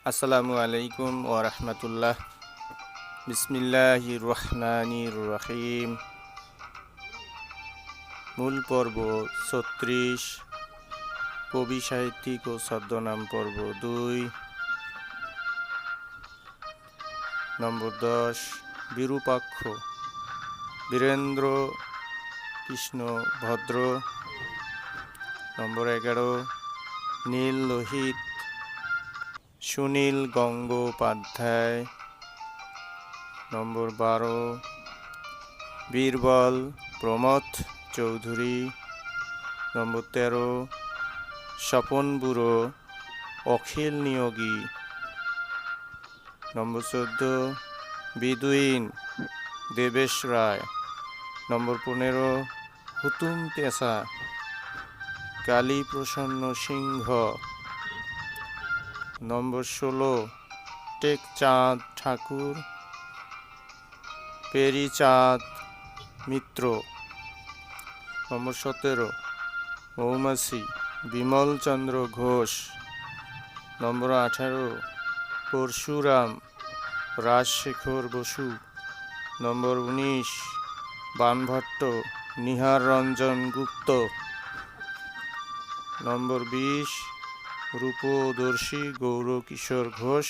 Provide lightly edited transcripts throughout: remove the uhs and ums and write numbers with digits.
আসসালামু আলাইকুম ওয়া রাহমাতুল্লাহ। বিসমিল্লাহির রহমানির রহিম। মূল পর্ব ৩৬, কবি সাহিত্যিক ও ছদ্মনাম পর্ব ২, নম্বর ১০ বিরূপাক্ষ, বীরেন্দ্র কৃষ্ণ ভদ্র। নম্বর ১১ নীল লোহিত, সুনীল গঙ্গোপাধ্যায়। নম্বর ১২ বীরবল, প্রমথ চৌধুরী। নম্বর ১৩ স্বপন বুড়ো, অখিল নিয়োগী। নম্বর ১৪ বিদুইন, দেবেশ রায়। নম্বর ১৫ হুতুম পেশা, কালী প্রসন্ন সিংহ। নম্বর ১৬ টেকচাঁদ ঠাকুর, পেরিচাঁদ মিত্র। নম্বর ১৭ মৌমাছি, বিমল চন্দ্র ঘোষ। নম্বর ১৮ পরশুরাম, রাজশেখর বসু। নম্বর ১৯ বানভট্ট, নিহার রঞ্জন গুপ্ত। নম্বর ২০ রূপদর্শী, গৌরকিশোর ঘোষ।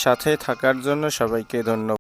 সাথে থাকার জন্য সবাইকে ধন্যবাদ।